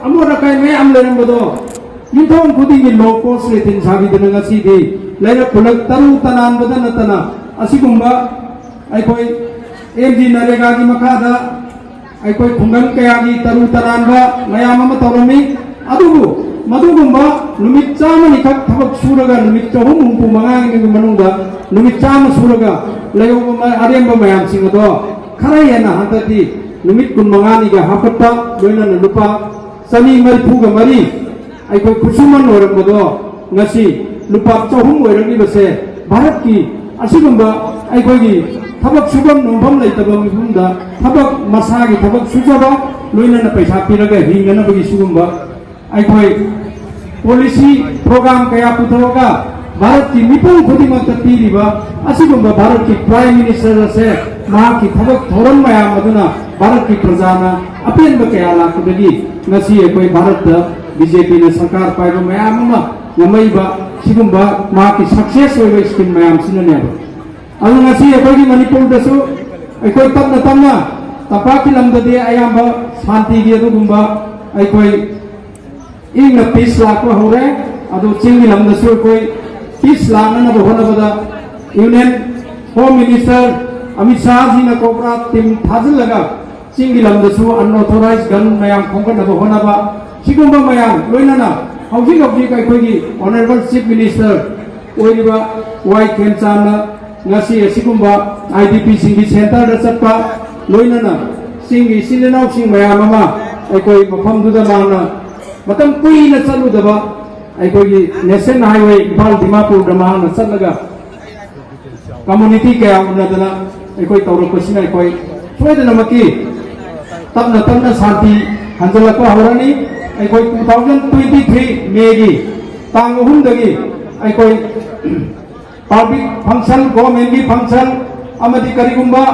अमोरा कई में हम लेने बदो युद्धों खुदी की लोकोस लेतिन सागी दिन सी थी लेना पुलक तरु तनान बदन तना असिकुंबा आई कोई एक जी नरेगा की मकादा आई कोई खुंगन कया की तरु तनान बा मया मम तोरमी अदुगु मधुगुंबा नुमित चाम निकट थबक सूरगा नुमित चहुम हुंपु मंगांग नि मनुंगा नुमित चाम सूरगा लेगो मा अरेंबा मयाम सिंगदो खराय ना हंतती नुमित कुन मंगानी गा हापत्ता लोइना लुपा सनी मरिफुगा मरी आई कोई खुसुमन होरंबदो ngasi lupa chahum oirani base bharat ki asigumba ai koi gi thabak subam nombam leitaba mifumda thabak masa gi thabak sujaba loina na paisa piraga hingana bagi sugumba ai koi policy program kaya putroga bharat ki mipung khudimang piriba asigumba bharat ki prime minister se ma ki thabak thoron maya maduna bharat ki prajana apen ba kaya la kudagi ngasi ai koi bharat BJP ne sarkar paiba mayam ma ngamaiba sigumba ma ki success hoiba scheme mayam sinane ba adu ngasi ekoi manipur da su ekoi tamna tapa ki lamdade ayamba shanti gi adugumba ekoi ingna peace la ko hore adu chingi lamda su ekoi peace la na ba hona bada union home minister Amit Shah ji na cobra tim thajil laga chingi lamda su unauthorized gun mayam khongka na ba hona ba sigumba mayam loina na hauji gabji kai khoi gi honorable chief minister oiriba wai kemchana ngasi sigumba IDP singi center da chappa loina na singi silenau sing mayam ama ai koi mafam du da mana matam kui na chalu da ba ai koi gi national highway Impal Dimapur da mana chalaga community kaya una da ai koi tawro question ai koi soida na maki tamna shanti hanjala ko horani ai koi 2023 May tang uhum dagi ai koi public function government gi function amadi karigumba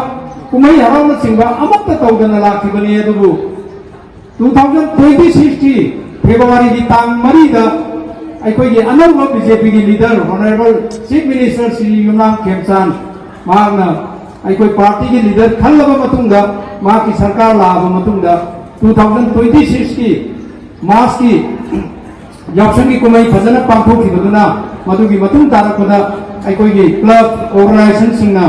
kumai haram singba amatta tawdana lakibani adubu 2026 February gi tang mari da ai koi gi anauba BJP gi leader honorable chief minister Sri Yumnam Khemchan maagna ai koi party gi leader khallaba matungda ma ki sarkar laaba matungda 2026 ki मास की याक्शन की कुमाई फजना पांपो की बदना मधुगी मतुम तारकदा अकोई की club organisation सिंगना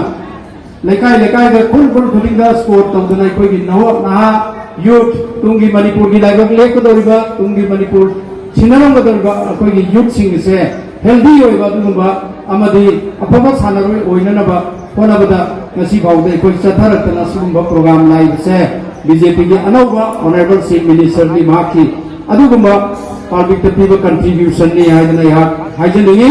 लेकाई द फुल खुदिंग द स्पोर्ट तौदना अकोई की नहा यूथ तुंगी मणिपुर की लाइबक लेकदोरिबा तुंगी मणिपुर छिनरंगदोरिबा अकोई की यूथ सिंग से हेल्दी होइबा दुगुबा अमदी अफबा सानरोय ओइननबा होनबदा ngasi bawde अकोई चथारतना सुगुबा प्रोग्राम लाइव से BJP की अनौबा ऑनरेबल चीफ मिनिस्टर की माकी अदुगुम्बा पब्लिक पिबा कंट्रीब्यूशन नि हाइदना हाइजनिंगी